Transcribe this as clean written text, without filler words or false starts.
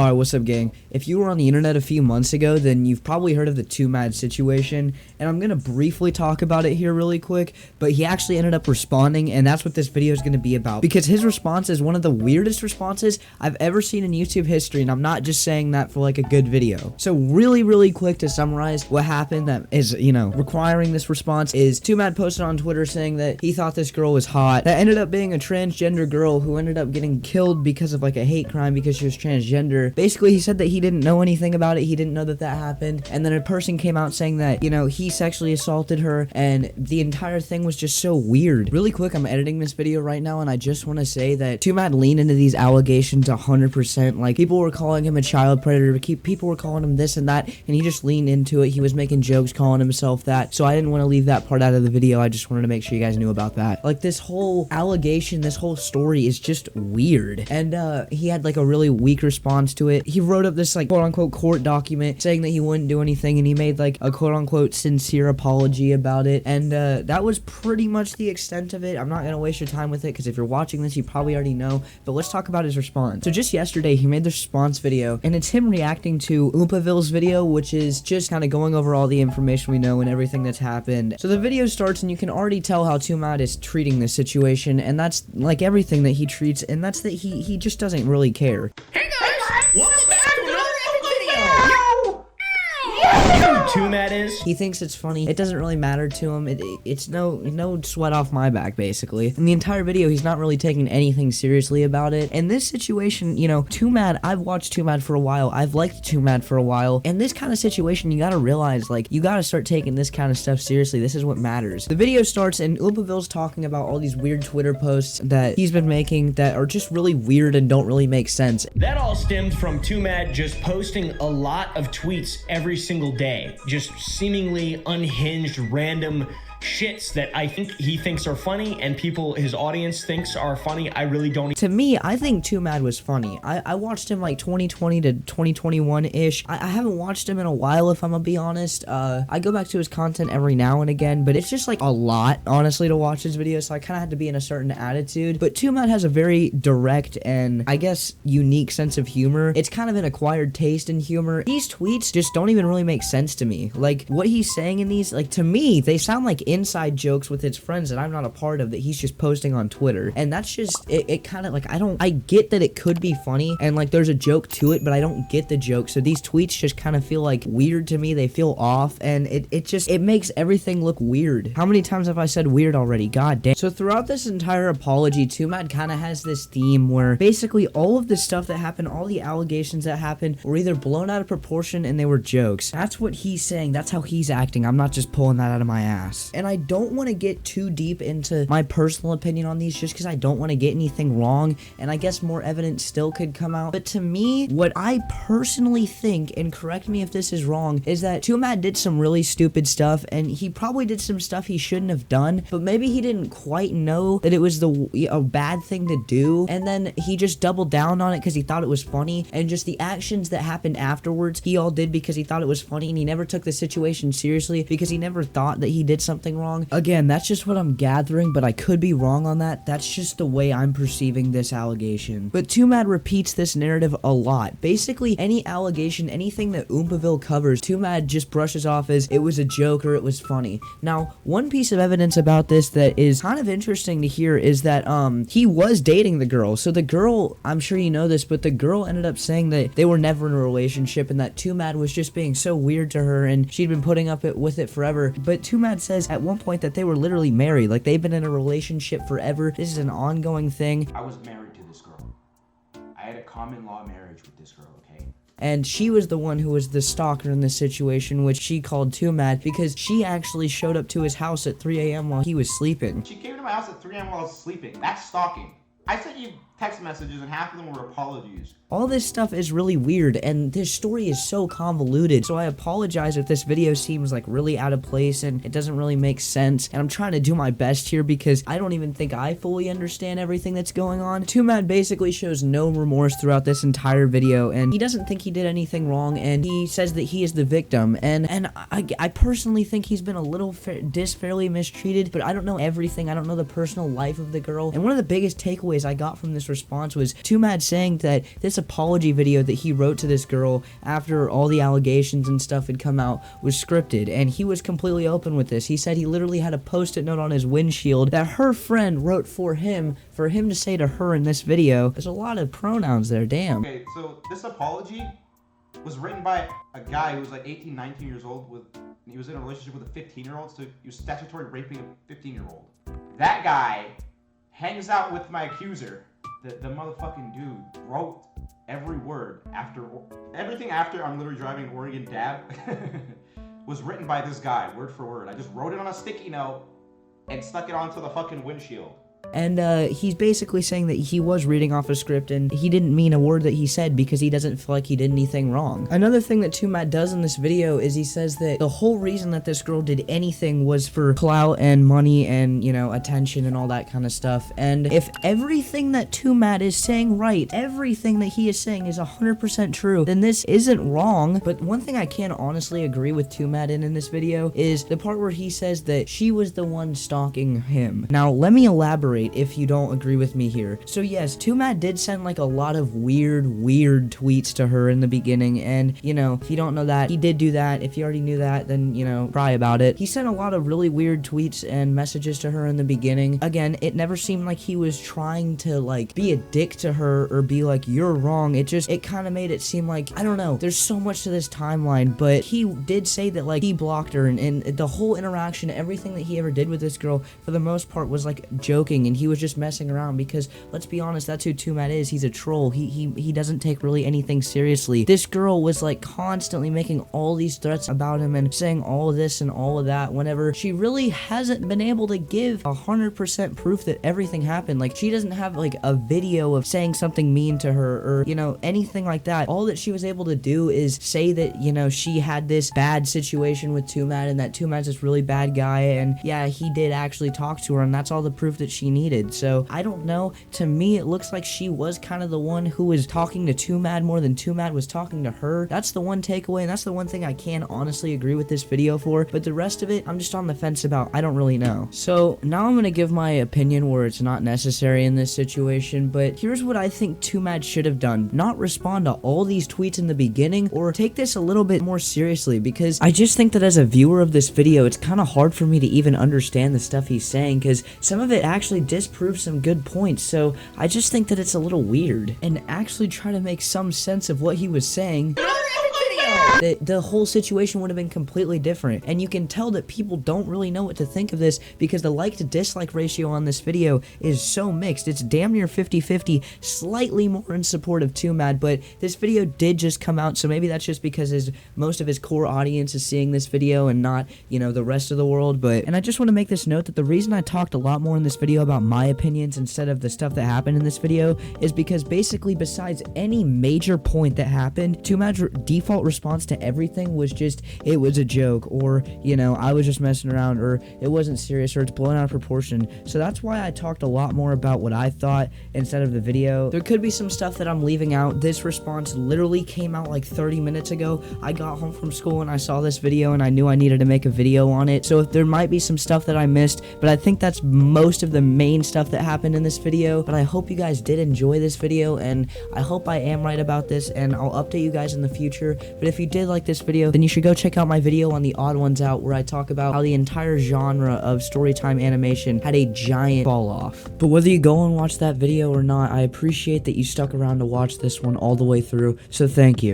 Alright, what's up, gang? If you were on the internet a few months ago, then you've probably heard of the Twomads situation, and I'm gonna briefly talk about it here really quick, but he actually ended up responding, and that's what this video is gonna be about, because his response is one of the weirdest responses I've ever seen in YouTube history, and I'm not just saying that for like a good video. So really quick to summarize what happened that is, requiring this response is Twomad posted on Twitter saying that he thought this girl was hot, that ended up being a transgender girl who ended up getting killed because of like a hate crime because she was transgender. Basically, he said that he didn't know anything about it, he didn't know that that happened, and then a person came out saying that, he sexually assaulted her, and the entire thing was just so weird. Really quick, I'm editing this video right now, and I just want to say that Twomad leaned into these allegations 100%. Like, people were calling him a child predator, people were calling him this and that, and he just leaned into it. He was making jokes calling himself that, so I didn't want to leave that part out of the video. I just wanted to make sure you guys knew about that. Like, this whole allegation, this whole story is just weird, and he had like a really weak response to it. He wrote up this like quote-unquote court document saying that he wouldn't do anything, and he made like a quote-unquote sincere apology about it, and that was pretty much the extent of it. I'm not gonna waste your time with it, because if you're watching this, you probably already know, but let's talk about his response. So just yesterday, he made the response video, and it's him reacting to Oompa video, which is just kind of going over all the information we know and everything that's happened. So the video starts, and you can already tell how Twomad is treating this situation, and that's like everything that he treats, and that's that he just doesn't really care. Hey guys! Welcome back to another epic video! You know who Twomad is? He thinks it's funny. It doesn't really matter to him. It's no sweat off my back, basically. In the entire video, he's not really taking anything seriously about it. In this situation, Twomad, I've watched Twomad for a while. I've liked Twomad for a while. In this kind of situation, you gotta realize, like, you gotta start taking this kind of stuff seriously. This is what matters. The video starts, and Oopaville's talking about all these weird Twitter posts that he's been making that are just really weird and don't really make sense. That all stemmed from Twomad just posting a lot of tweets every single day. Just seemingly unhinged, random shits that I think he thinks are funny and his audience thinks are funny. I really don't. To me, I think Twomad was funny. I watched him like 2020 to 2021-ish. I haven't watched him in a while, if I'm gonna be honest. I go back to his content every now and again, but it's just like a lot, honestly, to watch his videos, so I kind of had to be in a certain attitude. But Twomad has a very direct and, I guess, unique sense of humor. It's kind of an acquired taste in humor. These tweets just don't even really make sense to me. Like, what he's saying in these, like, to me, they sound like inside jokes with his friends that I'm not a part of, that he's just posting on Twitter, and that's just it kind of like, I get that it could be funny and like there's a joke to it, but I don't get the joke. So these tweets just kind of feel like weird to me. They feel off, and it makes everything look weird. How many times have I said weird already? God damn. So throughout this entire apology, Twomad kind of has this theme where basically all of the stuff that happened, all the allegations that happened, were either blown out of proportion and they were jokes. That's what he's saying. That's how he's acting. I'm not just pulling that out of my ass. And I don't want to get too deep into my personal opinion on these, just because I don't want to get anything wrong, and I guess more evidence still could come out. But to me, what I personally think, and correct me if this is wrong, is that Twomad did some really stupid stuff, and he probably did some stuff he shouldn't have done, but maybe he didn't quite know that it was a bad thing to do, and then he just doubled down on it because he thought it was funny, and just the actions that happened afterwards, he all did because he thought it was funny, and he never took the situation seriously because he never thought that he did something wrong. Again, that's just what I'm gathering, but I could be wrong on that. That's just the way I'm perceiving this allegation. But Twomad repeats this narrative a lot. Basically, any allegation, anything that Oompaville covers, Twomad just brushes off as it was a joke or it was funny. Now, one piece of evidence about this that is kind of interesting to hear is that he was dating the girl. So the girl, I'm sure you know this, but the girl ended up saying that they were never in a relationship and that Twomad was just being so weird to her and she'd been putting up with it forever. But Twomad says at one point that they were literally married, like they've been in a relationship forever. This is an ongoing thing. I was married to this girl. I had a common law marriage with this girl, okay? And she was the one who was the stalker in this situation, which she called Twomad because she actually showed up to his house at 3 a.m. while he was sleeping. She came to my house at 3 a.m. while I was sleeping. That's stalking. I sent you text messages and half of them were apologies. All this stuff is really weird, and this story is so convoluted, so I apologize if this video seems like really out of place and it doesn't really make sense, and I'm trying to do my best here because I don't even think I fully understand everything that's going on. Twomad basically shows no remorse throughout this entire video, and he doesn't think he did anything wrong, and he says that he is the victim, and I personally think he's been a little fairly mistreated, but I don't know everything. I don't know the personal life of the girl, and one of the biggest takeaways I got from this this response was Twomads saying that this apology video that he wrote to this girl after all the allegations and stuff had come out was scripted, and he was completely open with this. He said he literally had a post-it note on his windshield that her friend wrote for him to say to her in this video. There's a lot of pronouns there, damn. Okay, so this apology was written by a guy who was like 18, 19 years old he was in a relationship with a 15-year-old, so he was statutory raping a 15-year-old. That guy hangs out with my accuser. The motherfucking dude wrote every word everything after I'm literally driving an Oregon dab was written by this guy, word for word. I just wrote it on a sticky note and stuck it onto the fucking windshield. And he's basically saying that he was reading off a script and he didn't mean a word that he said because he doesn't feel like he did anything wrong. Another thing that Twomads does in this video is he says that the whole reason that this girl did anything was for clout and money and, you know, attention and all that kind of stuff. And if everything that Twomads is saying right, everything that he is saying is 100% true, then this isn't wrong. But one thing I can honestly agree with Twomads in this video is the part where he says that she was the one stalking him. Now, let me elaborate if you don't agree with me here. So yes, Twomads did send like a lot of weird tweets to her in the beginning, and you know, if you don't know that, he did do that. If you already knew that, then you know, cry about it. He sent a lot of really weird tweets and messages to her in the beginning. Again, it never seemed like he was trying to like be a dick to her or be like, you're wrong. It kind of made it seem like, I don't know, there's so much to this timeline, but he did say that like he blocked her, and the whole interaction, everything that he ever did with this girl for the most part was like joking, and he was just messing around because let's be honest, that's who Twomads is. He's a troll. He doesn't take really anything seriously. This girl was like constantly making all these threats about him and saying all of this and all of that whenever she really hasn't been able to give 100% proof that everything happened. Like, she doesn't have like a video of saying something mean to her or, you know, anything like that. All that she was able to do is say that, you know, she had this bad situation with Twomads and that Twomads is this really bad guy, and yeah, he did actually talk to her, and that's all the proof that she needed. So I don't know, to me it looks like she was kind of the one who was talking to Twomads more than Twomads was talking to her. That's the one takeaway, and that's the one thing I can honestly agree with this video for, but the rest of it I'm just on the fence about. I don't really know. So now I'm gonna give my opinion where it's not necessary in this situation, but here's what I think Twomads should have done. Not respond to all these tweets in the beginning, or take this a little bit more seriously, because I just think that as a viewer of this video, it's kind of hard for me to even understand the stuff he's saying, because some of it actually disproves some good points. So I just think that it's a little weird, and actually try to make some sense of what he was saying. The whole situation would have been completely different, and you can tell that people don't really know what to think of this because the like to dislike ratio on this video is so mixed. It's damn near 50-50, slightly more in support of Twomads, but this video did just come out, so maybe that's just because most of his core audience is seeing this video and not, you know, the rest of the world. And I just want to make this note that the reason I talked a lot more in this video about my opinions instead of the stuff that happened in this video is because basically besides any major point that happened, Twomads' default response to everything was just, it was a joke, or, you know, I was just messing around, or it wasn't serious, or it's blown out of proportion. So that's why I talked a lot more about what I thought instead of the video. There could be some stuff that I'm leaving out. This response literally came out like 30 minutes ago. I got home from school and I saw this video and I knew I needed to make a video on it. So if there might be some stuff that I missed, but I think that's most of the main stuff that happened in this video. But I hope you guys did enjoy this video, and I hope I am right about this, and I'll update you guys in the future. But if you did like this video, then you should go check out my video on the Odd Ones Out, where I talk about how the entire genre of storytime animation had a giant fall off. But whether you go and watch that video or not, I appreciate that you stuck around to watch this one all the way through, so thank you.